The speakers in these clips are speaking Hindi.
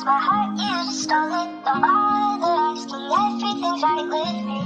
lost my heart, you just stole it. Don't bother asking, everything's right with me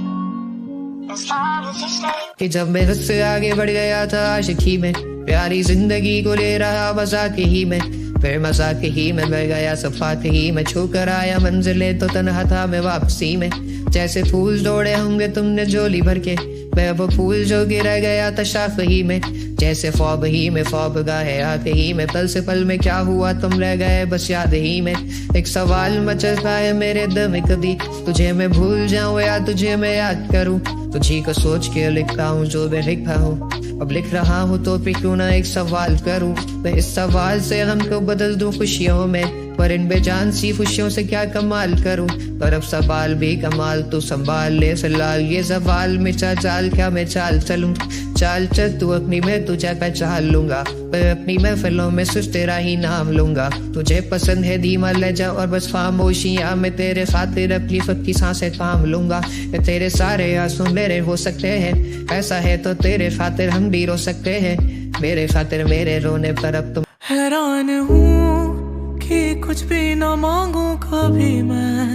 as long as you stay. कि जब मैं उससे आगे बढ़ गया था आशिकी में, प्यारी जिंदगी को ले रहा मजाक ही में, फिर मजाक ही में मैं गया सफात ही में, छू कर आया मंजिले तो तन्हा था मैं वापसी में। जैसे फूल जोड़े होंगे तुमने झोली भर के, मैं वो फूल जो गिर गया था शाख ही में। जैसे ख्वाब ही में ख्वाब गाहे आते ही में, पल से पल में क्या हुआ तुम रह गए बस याद ही में। एक सवाल मचलता है मेरे दिल में, कभी तुझे मैं भूल जाऊं या तुझे मैं याद करूं। तुझी को सोच के लिखता हूँ जो मैं लिखा हूँ, अब लिख रहा हूँ तो फिर क्यों ना एक सवाल करूं। मैं इस सवाल से हम को बदल दूं खुशियों में, पर इन बेजान सी खुशियों से क्या कमाल करूं। पर अब सवाल भी कमाल तू संभाल ले फिलहाल, ये सवाल में चाल क्या मैं चाल चलूं। चाल चल तू अपनी में तुझे पहचान लूंगा, मैं अपनी महफिलों में सिर्फ तेरा ही नाम लूंगा। तुझे पसंद है धीमा लहजा और बस खामोशियां, मैं तेरे खातिर अपनी खुद की सांसें थाम लूंगा। तेरे सारे आंसू मेरे हो सकते हैं, ऐसा है तो तेरे खातिर हम भी रो सकते हैं। मेरे खातिर मेरे रोने पर अब तुम। हैरान हूँ कि कुछ भी ना मांगू कभी मैं,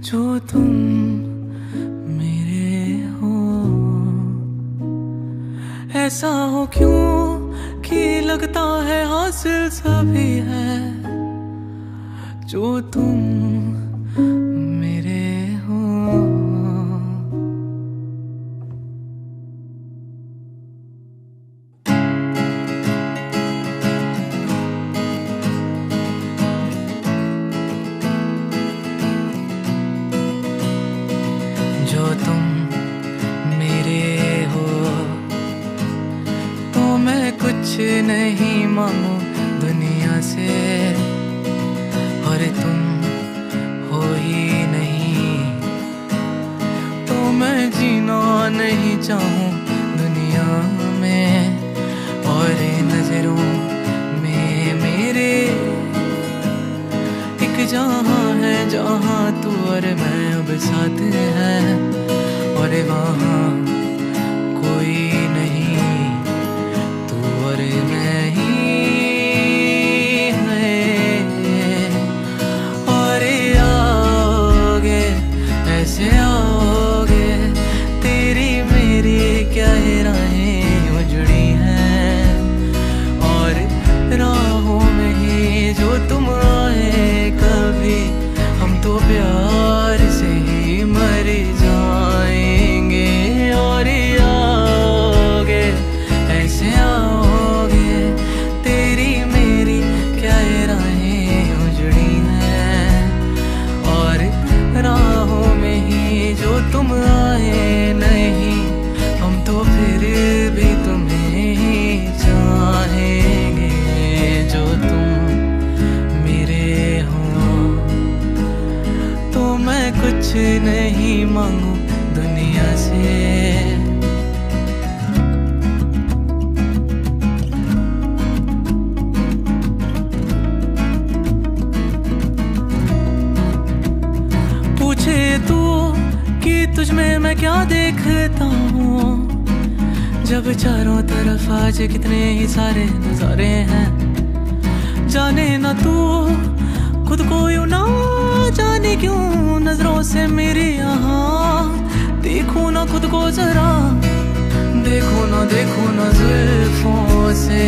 जो तुम मेरे हो। ऐसा हो क्यों कि लगता है हासिल सभी है, जो तुम मेरे हो। जो तुम मेरे हो तो मैं कुछ नहीं मांगू दुनिया से, और तुम हो ही नहीं तो मैं जीना नहीं चाहूँ दुनिया में। और नजरों में मेरे एक जहाँ है जहाँ तू और मैं अब साथ है, और वहाँ कोई नहीं तू और मैं ही है। और आओगे ऐसे आओगे, तेरी मेरी क्या राहें उजड़ी हैं, और राहों में ही जो तुम आए कभी हम तो प्यार से ही मर जाएंगे। और आओगे ऐसे आओगे, तेरी मेरी क्या राहें उजड़ी हैं, और राहों में ही जो तुम आए नहीं हम तो फिर भी तुम्हें ही चाहेंगे। जो तुम मेरे हो तो मैं कुछ नहीं मांगू दुनिया से। पूछे तू कि तुझ में मैं क्या देखता हूँ, जब चारों तरफ आज कितने ही सारे नजारे हैं। जाने ना तू खुद को यूं ना जाने क्यों नजरों से मेरे यहाँ देखूं ना खुद को जरा, देखो ना जुल्फों से,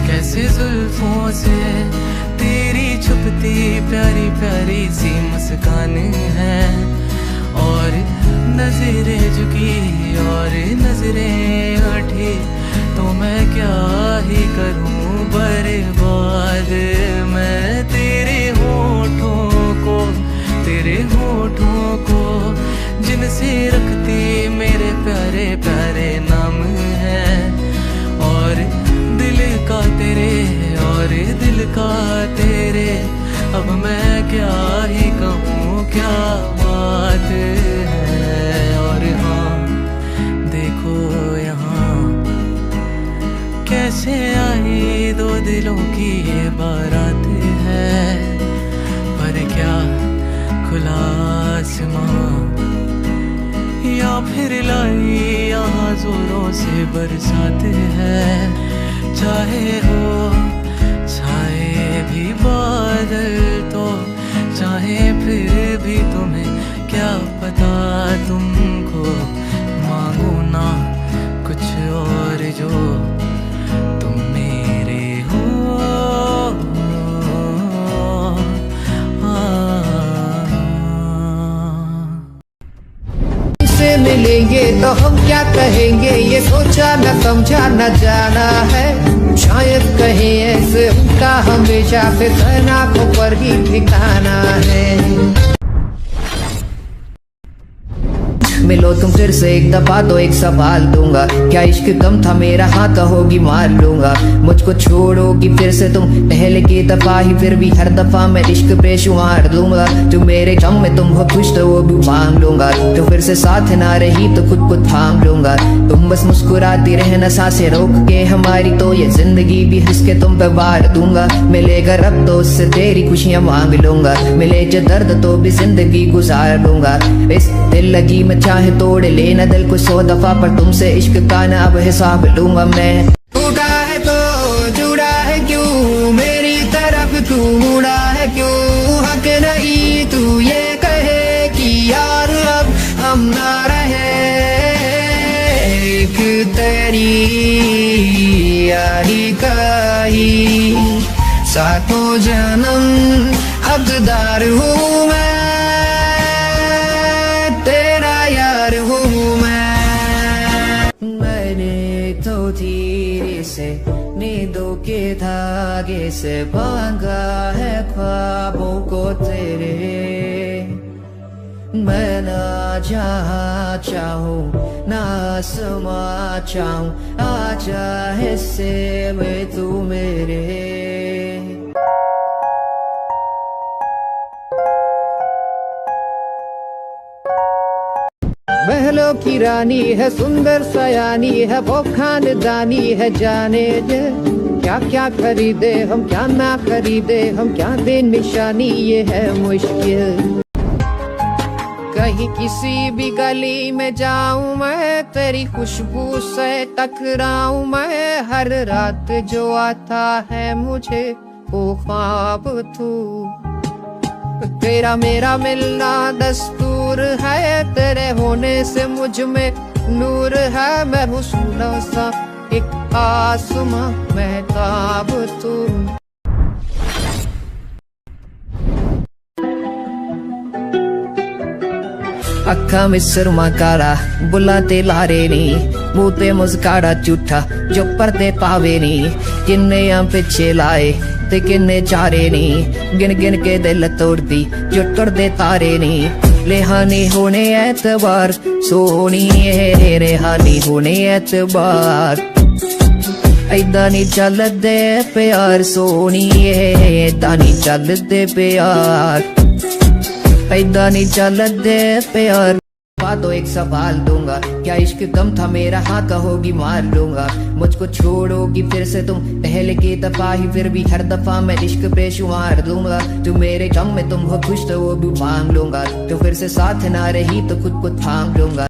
कैसे जुल्फों से तेरी छुपती प्यारी प्यारी सी मुस्कान है। और नजरें झुकी और नजरें उठी तो मैं क्या ही करूं बर्बाद मैं तेरे होठों को जिनसे रखती मेरे प्यारे प्यारे नाम है। और दिल का तेरे अब मैं क्या ही कहूँ क्या बात है। और हाँ देखो यहाँ कैसे आई दो दिलों की ये बारात है, पर क्या खुला आसमां या फिर लाई यहाँ जोरों से बरसात है। चाहे हो छाए भी बादल अगर तो चाहे फिर भी तुम्हें क्या पता, तुमको मांगो ना कुछ और जो तुम मेरे हो। से मिलेंगे तो हम क्या कहेंगे, ये सोचा न समझा न जाना है। शायद कहें ऐसे उनका हमेशा फिर आंखों पर ही ठिकाना है। मिलो तुम फिर से एक दफा तो एक सवाल दूंगा, क्या इश्क कम था मेरा, हाँ कहोगी मार लूंगा। मुझको छोड़ोगी फिर से तुम पहले की दफा ही, फिर भी हर दफा मैं इश्क पे शुमार दूंगा। तुम मेरे गम में तुम हो खुश तो वो भी मांग लूंगा, तो फिर से साथ ना रही तो खुद को थाम लूंगा। तुम बस मुस्कुराती रहना सांसें रोक के हमारी, तो ये जिंदगी भी हंस के तुम पे वार दूंगा। मिलेगा रब तो उससे तेरी खुशियां मांग लूंगा, मिले जो दर्द तो भी जिंदगी गुजार लूंगा। इस दिल लगी में चाहे तोड़ लेना दिल को 100 दफा, पर तुमसे इश्क का ना अब हिसाब लूंगा मैं। टूटा है तो जुड़ा है क्यों, मेरी तरफ तू मुड़ा है क्यों। हक नहीं तू ये कहे कि यार अब हम ना रहे, एक तेरी यारी का ही सातों जन्म हकदार हूँ मैं, यार हूँ मैं। मैंने तो धीरे से नींदों के धागे से बांधा है ख्वाबों को तेरे। मैं ना जहाँ चाहूँ ना समा चाहूँ, आ चाहे से मैं तू मेरे। महलों की रानी है, सुंदर सयानी है, वो खानदानी है, जाने दे क्या क्या खरीदे हम क्या ना खरीदे हम, क्या दे निशानी ये है मुश्किल। कहीं किसी भी गली में जाऊं मैं, तेरी खुशबू से टकराऊं मैं। हर रात जो आता है मुझे वो ख्वाब तू, तेरा मेरा मिलना दस्तूर है, तेरे होने से मुझ में नूर है। मैं हूँ सोना सा एक आसमां महताब तू। अखा में सुरमा काला बुलाते लारे नी, मुंह ते मुस्कारा झूठा जो पर्दे पावे नी। किन्ने पिछे लाए ते किन्ने चारे नी, गिन गिन के दिल तोड़दी जो टुरदे तारे नी। रेहानी होने एतबार सोनी है, रेहानी होने एतबार। ऐदा नी चलदे प्यार सोनी है, ऐदा नी चलदे प्यार, ऐदा नी चलदे प्यार। तो एक सवाल दूंगा, क्या इश्क कम था मेरा, हाँ कहोगी मार लूंगा। मुझको छोड़ोगी फिर से तुम पहले की दफा ही, फिर भी हर दफा मैं इश्क पे शुमार दूंगा। तुम मेरे गम में तुम हो खुश तो वो भी मांग लूंगा, तो फिर से साथ ना रही तो खुद को थाम लूंगा।